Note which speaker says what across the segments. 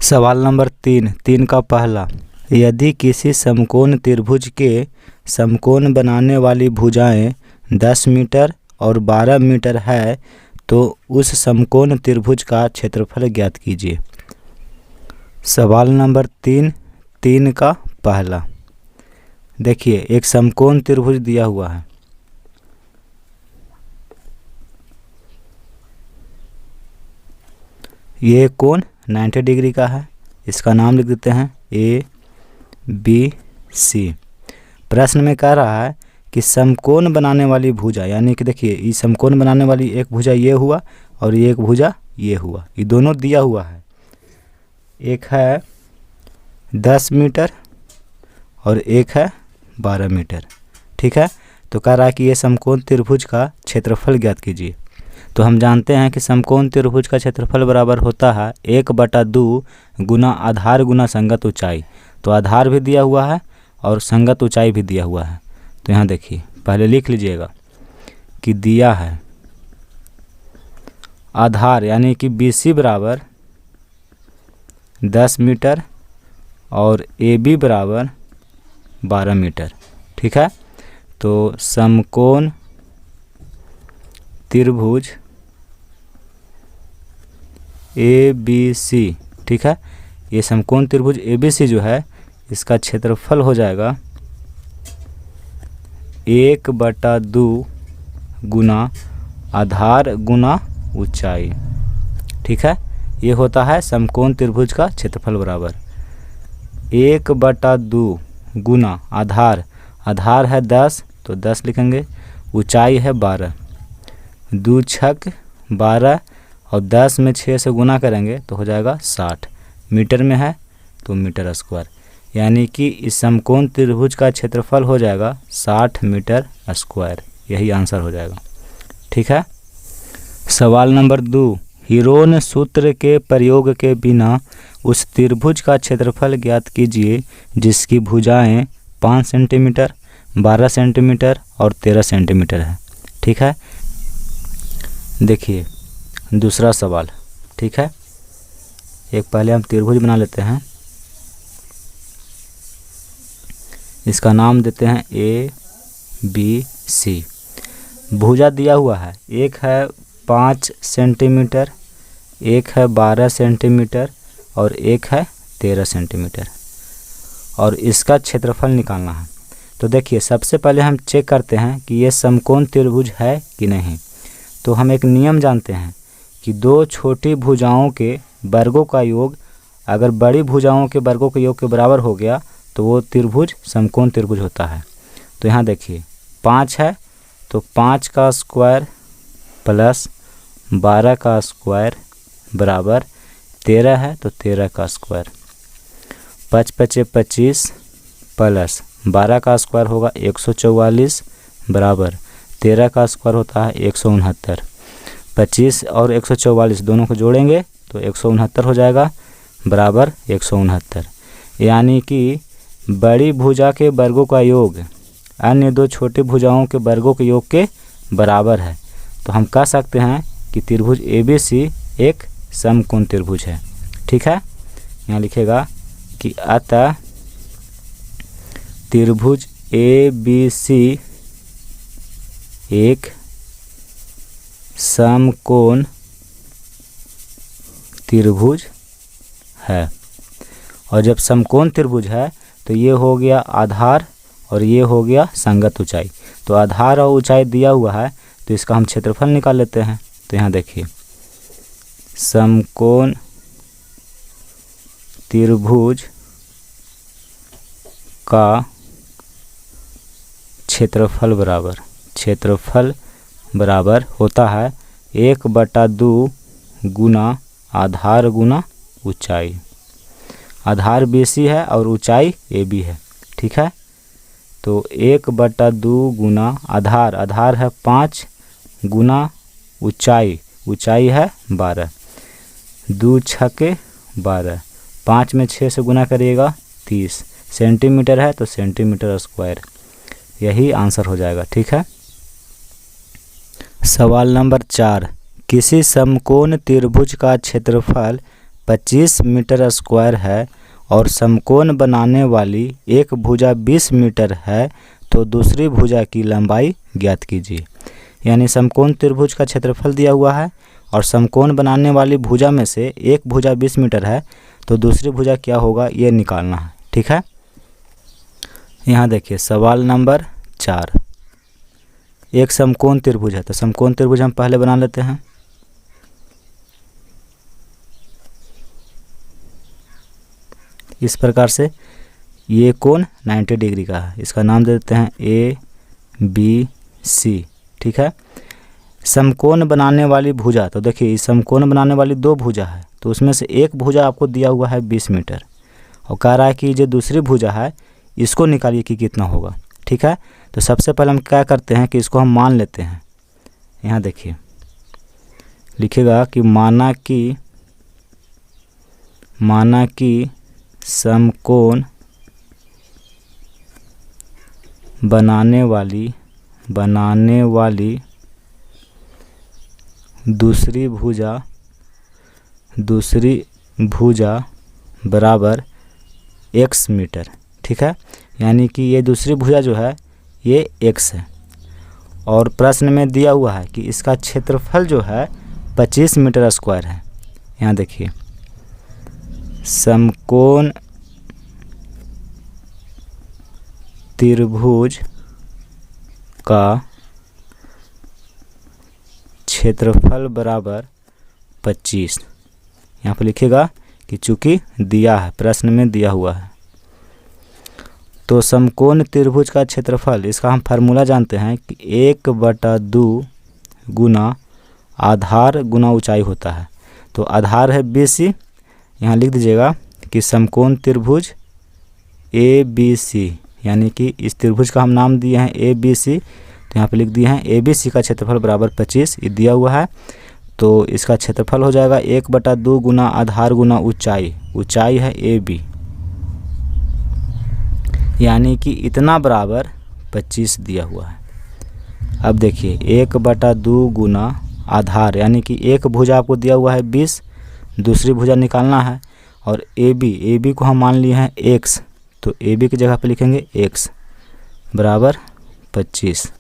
Speaker 1: सवाल नंबर 3 का पहला, यदि किसी समकोण त्रिभुज के समकोण बनाने वाली भुजाएं 10 मीटर और 12 मीटर है तो उस समकोण त्रिभुज का क्षेत्रफल ज्ञात कीजिए। सवाल नंबर 3 का पहला, देखिए एक समकोण त्रिभुज दिया हुआ है। ये कोण 90 डिग्री का है। इसका नाम लिख देते हैं ABC। प्रश्न में कह रहा है कि समकोण बनाने वाली भुजा, यानी कि देखिए ये समकोण बनाने वाली एक भुजा ये हुआ और ये एक भुजा ये हुआ, ये दोनों दिया हुआ है। एक है 10 मीटर और एक है 12 मीटर। ठीक है, तो कह रहा है कि ये समकोण त्रिभुज का क्षेत्रफल ज्ञात कीजिए। तो हम जानते हैं कि समकोण त्रिभुज का क्षेत्रफल बराबर होता है 1/2 गुना आधार गुना संगत ऊंचाई। तो आधार भी दिया हुआ है और संगत ऊंचाई भी दिया हुआ है। तो यहाँ देखिए, पहले लिख लीजिएगा कि दिया है आधार यानी कि BC बराबर 10 मीटर और AB बराबर 12 मीटर। ठीक है, तो समकोण त्रिभुज ABC, ठीक है, ये समकोण त्रिभुज ABC जो है इसका क्षेत्रफल हो जाएगा 1/2 गुना आधार गुना ऊंचाई। ठीक है, ये होता है समकोण त्रिभुज का क्षेत्रफल बराबर 1/2 गुना आधार, आधार है 10 तो 10 लिखेंगे, ऊंचाई है 12, 2 छक 12 और 10 में 6 से गुना करेंगे तो हो जाएगा 60। मीटर में है तो मीटर स्क्वायर, यानी कि इस समकोण त्रिभुज का क्षेत्रफल हो जाएगा 60 मीटर स्क्वायर। यही आंसर हो जाएगा। ठीक है, सवाल नंबर 2, हीरोन सूत्र के प्रयोग के बिना उस त्रिभुज का क्षेत्रफल ज्ञात कीजिए जिसकी भुजाएं 5 सेंटीमीटर, 12 सेंटीमीटर और 13 सेंटीमीटर है। ठीक है, देखिए दूसरा सवाल। ठीक है, एक पहले हम त्रिभुज बना लेते हैं। इसका नाम देते हैं ABC। भुजा दिया हुआ है, एक है 5 सेंटीमीटर, एक है 12 सेंटीमीटर और एक है 13 सेंटीमीटर, और इसका क्षेत्रफल निकालना है। तो देखिए सबसे पहले हम चेक करते हैं कि ये समकोण त्रिभुज है कि नहीं। तो हम एक नियम जानते हैं कि दो छोटी भुजाओं के वर्गों का योग अगर बड़ी भुजाओं के वर्गों के योग के बराबर हो गया तो वो त्रिभुज समकोण त्रिभुज होता है। तो यहाँ देखिए 5 है तो 5 का स्क्वायर प्लस 12 का स्क्वायर बराबर 13 है तो 13 का स्क्वायर, 5 × 5 = 25 प्लस 12 का स्क्वायर होगा 144 बराबर 13 का स्क्वायर होता है 169। 25 और 144 दोनों को जोड़ेंगे तो 169 हो जाएगा बराबर 169, यानी कि बड़ी भुजा के वर्गों का योग अन्य दो छोटी भुजाओं के वर्गों के योग के बराबर है। तो हम कह सकते हैं कि त्रिभुज ABC एक समकोण त्रिभुज है। ठीक है, यहाँ लिखेगा कि अतः त्रिभुज ABC एक समकोण त्रिभुज है। और जब समकोण त्रिभुज है तो ये हो गया आधार और ये हो गया संगत ऊंचाई। तो आधार और ऊंचाई दिया हुआ है तो इसका हम क्षेत्रफल निकाल लेते हैं। तो यहाँ देखिए समकोण त्रिभुज का क्षेत्रफल बराबर होता है 1/2 गुना आधार गुना ऊंचाई। आधार BC है और ऊंचाई AB है। ठीक है, तो 1/2 गुना आधार है 5 गुना ऊंचाई है 12, 2 छके 12, 5 में 6 से गुना करिएगा 30, सेंटीमीटर है तो सेंटीमीटर स्क्वायर। यही आंसर हो जाएगा। ठीक है, सवाल नंबर 4, किसी समकोण त्रिभुज का क्षेत्रफल 25 मीटर स्क्वायर है और समकोण बनाने वाली एक भुजा 20 मीटर है तो दूसरी भुजा की लंबाई ज्ञात कीजिए। यानी समकोण त्रिभुज का क्षेत्रफल दिया हुआ है और समकोण बनाने वाली भुजा में से एक भुजा 20 मीटर है तो दूसरी भुजा क्या होगा ये निकालना है। ठीक है, यहाँ देखिए सवाल नंबर 4। एक समकोण त्रिभुज है तो समकोण त्रिभुज हम पहले बना लेते हैं। इस प्रकार से ये कोण 90 डिग्री का है, इसका नाम दे देते हैं ए बी सी। ठीक है, समकोण बनाने वाली भुजा, तो देखिए इस समकोण बनाने वाली दो भुजा है तो उसमें से एक भुजा आपको दिया हुआ है 20 मीटर और कह रहा है कि जो दूसरी भुजा है इसको निकालिए कि कितना होगा। ठीक है, तो सबसे पहले हम क्या करते हैं कि इसको हम मान लेते हैं। यहाँ देखिए लिखेगा कि माना कि समकोण बनाने वाली दूसरी भुजा बराबर x मीटर। ठीक है, यानी कि ये दूसरी भुजा जो है ये x है और प्रश्न में दिया हुआ है कि इसका क्षेत्रफल जो है 25 मीटर स्क्वायर है। यहाँ देखिए समकोण त्रिभुज का क्षेत्रफल बराबर 25। यहाँ पर लिखेगा कि चूंकि दिया है, प्रश्न में दिया हुआ है तो समकोण त्रिभुज का क्षेत्रफल, इसका हम फार्मूला जानते हैं कि 1/2 गुना आधार गुना ऊंचाई होता है। तो आधार है BC, यहाँ लिख दीजिएगा कि समकोण त्रिभुज ABC, यानी कि इस त्रिभुज का हम नाम दिए हैं ABC, तो यहाँ पे लिख दिए हैं ABC का क्षेत्रफल बराबर 25। ये दिया हुआ है तो इसका क्षेत्रफल हो जाएगा 1/2 गुना आधार गुना ऊंचाई है AB, यानी कि इतना बराबर 25 दिया हुआ है। अब देखिए 1/2 गुना आधार, यानी कि एक भुजा आपको दिया हुआ है 20, दूसरी भुजा निकालना है और AB को हम मान लिए हैं x, तो AB की जगह पे लिखेंगे x बराबर 25।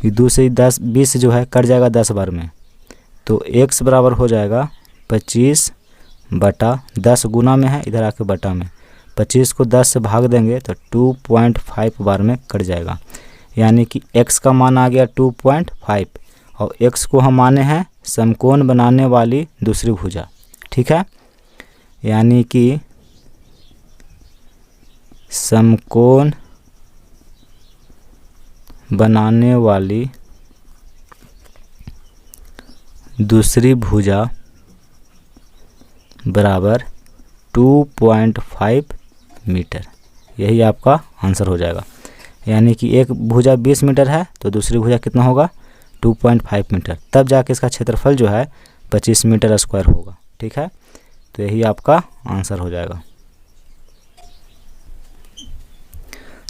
Speaker 1: 2 से 10 20 जो है कट जाएगा 10 बार में, तो x बराबर हो जाएगा 25/10 गुना में है, इधर आके बटा में 25 को 10 से भाग देंगे तो 2.5 बार में कट जाएगा, यानी कि x का मान आ गया 2.5 और x को हम माने हैं समकोण बनाने वाली दूसरी भुजा। ठीक है, यानी कि समकोण बनाने वाली दूसरी भुजा बराबर 2.5 मीटर। यही आपका आंसर हो जाएगा, यानी कि एक भुजा 20 मीटर है तो दूसरी भुजा कितना होगा 2.5 मीटर, तब जाके इसका क्षेत्रफल जो है 25 मीटर स्क्वायर होगा। ठीक है, तो यही आपका आंसर हो जाएगा।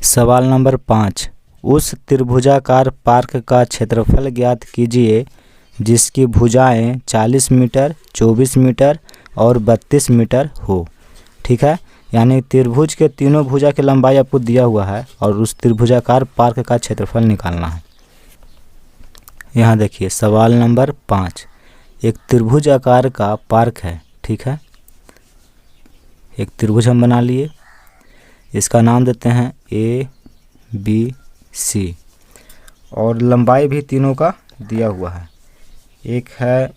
Speaker 1: सवाल नंबर 5, उस त्रिभुजाकार पार्क का क्षेत्रफल ज्ञात कीजिए जिसकी भुजाएं 40 मीटर, 24 मीटर और 32 मीटर हो। ठीक है, यानी त्रिभुज के तीनों भुजा की लंबाई आपको दिया हुआ है और उस त्रिभुजाकार पार्क का क्षेत्रफल निकालना है। यहाँ देखिए सवाल नंबर 5, एक त्रिभुज आकार का पार्क है। ठीक है, एक त्रिभुज हम बना लिए, इसका नाम देते हैं ABC और लंबाई भी तीनों का दिया हुआ है। एक है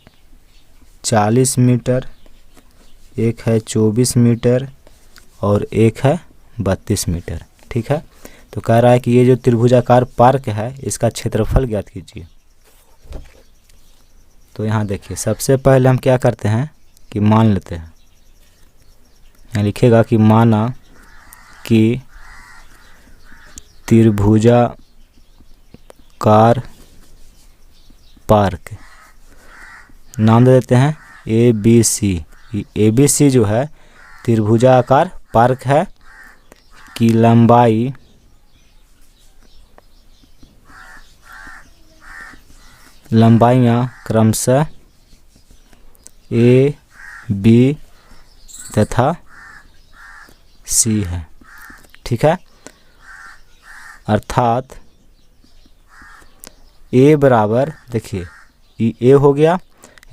Speaker 1: 40 मीटर, एक है 24 मीटर और एक है 32 मीटर। ठीक है, तो कह रहा है कि ये जो त्रिभुजाकार पार्क है इसका क्षेत्रफल ज्ञात कीजिए। तो यहाँ देखिए सबसे पहले हम क्या करते हैं कि मान लेते हैं, यहाँ लिखेगा कि माना कि त्रिभुजाकार पार्क, नाम दे देते हैं ABC। ABC जो है त्रिभुजाकार पार्क है कि लंबाइयाँ क्रमशः A, B, तथा सी है। ठीक है, अर्थात ए बराबर, देखिए ए हो गया,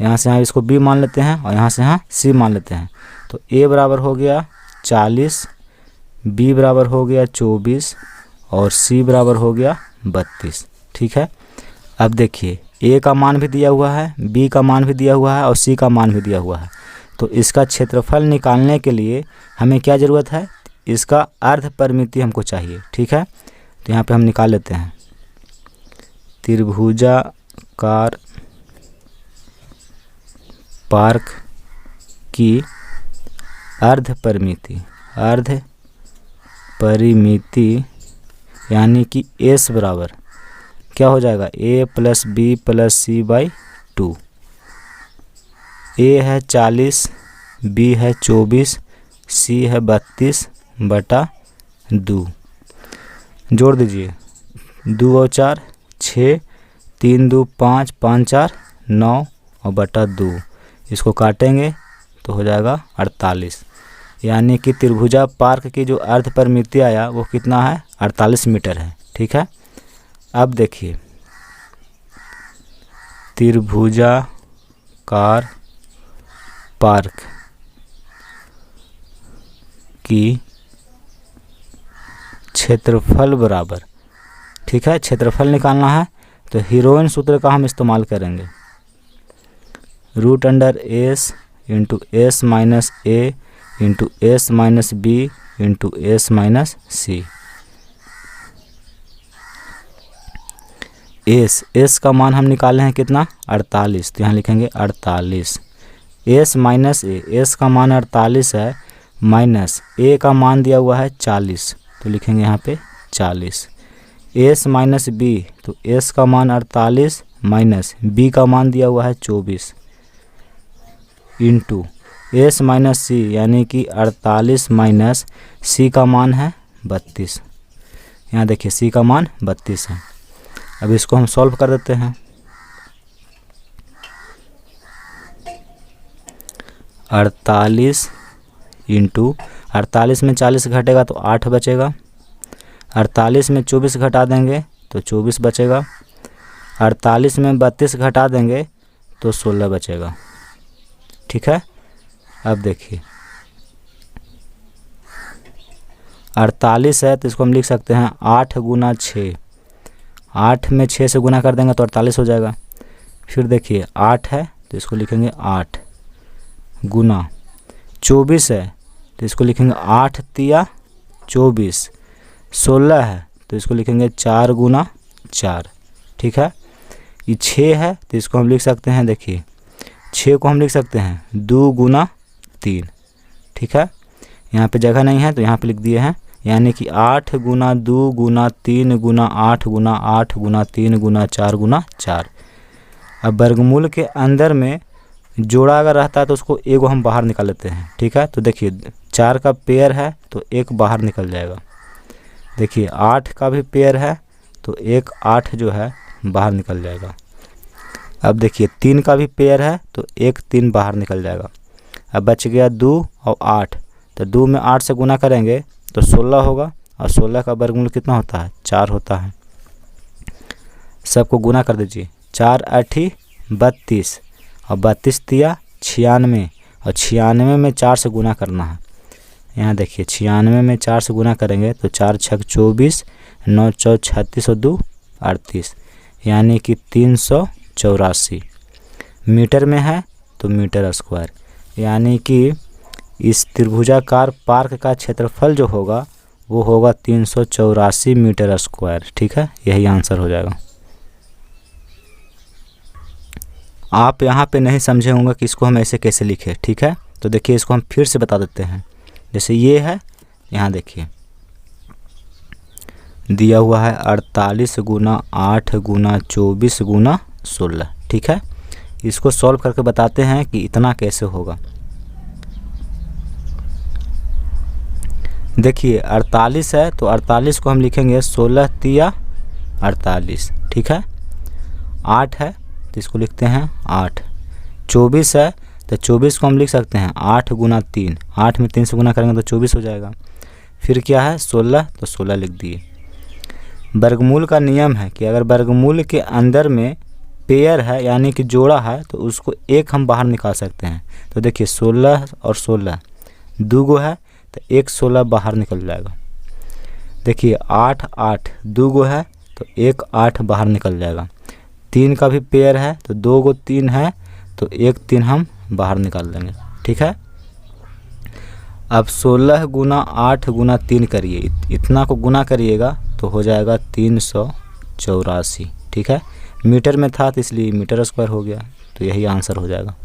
Speaker 1: यहाँ से यहाँ इसको बी मान लेते हैं और यहाँ से यहाँ सी मान लेते हैं। तो ए बराबर हो गया 40, बी बराबर हो गया 24 और सी बराबर हो गया 32। ठीक है, अब देखिए ए का मान भी दिया हुआ है, बी का मान भी दिया हुआ है और सी का मान भी दिया हुआ है। तो इसका क्षेत्रफल निकालने के लिए हमें क्या ज़रूरत है, इसका अर्ध परिमिति हमको चाहिए। ठीक है, तो यहाँ पे हम निकाल लेते हैं त्रिभुजाकार पार्क की अर्ध परिमिति यानी कि एस बराबर क्या हो जाएगा, A plus B plus C by 2। A है 40, बी है 24, सी है 32/2। जोड़ दीजिए 2 और 4 6, 3 2 5, 5 4 9 और बटा 2। इसको काटेंगे तो हो जाएगा 48, यानी कि त्रिभुजा पार्क की जो अर्ध परिमिति आया वो कितना है, 48 मीटर है। ठीक है, अब देखिए त्रिभुजाकार पार्क की क्षेत्रफल बराबर, ठीक है, क्षेत्रफल निकालना है तो हीरोइन सूत्र का हम इस्तेमाल करेंगे, √S into S minus A into S minus B into S minus C. S का मान हम निकाले हैं कितना, 48, तो यहाँ लिखेंगे 48। एस माइनस ए, एस का मान 48 है, माइनस ए का मान दिया हुआ है 40, तो लिखेंगे यहाँ पे 40। एस माइनस बी, तो एस का मान 48 माइनस बी का मान दिया हुआ है 24 इंटू एस माइनस सी, यानी कि 48 माइनस सी का मान है 32। यहाँ देखिए सी का मान 32 है। अब इसको हम सॉल्व कर देते हैं। 48 इंटू 48 में 40 घटेगा तो 8 बचेगा, 48 में 24 घटा देंगे तो 24 बचेगा, 48 में 32 घटा देंगे तो 16 बचेगा। ठीक है, अब देखिए 48 है तो इसको हम लिख सकते हैं 8 गुना 6, 8 में 6 से गुना कर देंगे तो 48 हो जाएगा। फिर देखिए 8 है तो इसको लिखेंगे 8 गुना 24 है तो इसको लिखेंगे 8 तिया 24, 16 है तो इसको लिखेंगे 4 गुना 4। ठीक है, ये 6 है तो इसको हम लिख सकते हैं, देखिए 6 को हम लिख सकते हैं 2 गुना 3। ठीक है, यहाँ पे जगह नहीं है तो यहाँ पे लिख दिए हैं, यानी कि 8 गुना 2 गुना 3 गुना 8 गुना 8 गुना 3 गुना 4 गुना 4। अब वर्गमूल के अंदर में जोड़ा अगर रहता है तो उसको एक हम बाहर निकाल लेते हैं। ठीक है, तो देखिए 4 का पेयर है तो एक बाहर निकल जाएगा, देखिए 8 का भी पेयर है तो एक 8 जो है बाहर निकल जाएगा। अब देखिए 3 का भी पेयर है तो एक 3 बाहर निकल जाएगा। अब बच गया 2 और 8, तो 2 में 8 से गुना करेंगे तो 16 होगा और 16 का वर्गमूल कितना होता है, 4 होता है। सबको गुना कर दीजिए, 4 8 32 और 32 तिया 96 और 96 में 4 से गुना करना है। यहाँ देखिए 96 में 4 से गुना करेंगे तो 4 6 24, 9 4 36 और 2 38, यानी कि 384 मीटर में है तो मीटर स्क्वायर, यानी कि इस त्रिभुजाकार पार्क का क्षेत्रफल जो होगा वो होगा 384 मीटर स्क्वायर। ठीक है, यही आंसर हो जाएगा। आप यहाँ पे नहीं समझे होंगे कि इसको हम ऐसे कैसे लिखें। ठीक है, तो देखिए इसको हम फिर से बता देते हैं। जैसे ये है, यहाँ देखिए दिया हुआ है 48 गुना 8 गुना 24 गुना 16। ठीक है, इसको सॉल्व करके बताते हैं कि इतना कैसे होगा। देखिए 48 है तो 48 को हम लिखेंगे 16 तिया 48। ठीक है, 8 है तो इसको लिखते हैं 8, 24 है तो 24 को हम लिख सकते हैं 8 गुना 3, 8 में 3 से गुना करेंगे तो 24 हो जाएगा। फिर क्या है 16, तो 16 लिख दिए। वर्गमूल का नियम है कि अगर वर्गमूल के अंदर में पेयर है यानी कि जोड़ा है तो उसको एक हम बाहर निकाल सकते हैं। तो देखिए 16 और 16 दो गो है तो एक 16 बाहर निकल जाएगा। देखिए 8 8 दो गो है तो एक 8 बाहर निकल जाएगा। 3 का भी पेयर है तो 2 गो 3 है तो एक 3 हम बाहर निकाल देंगे। ठीक है, अब 16 गुना 8 गुना 3 करिए, इतना को गुना करिएगा तो हो जाएगा 384। ठीक है, मीटर में था तो इसलिए मीटर स्क्वायर हो गया, तो यही आंसर हो जाएगा।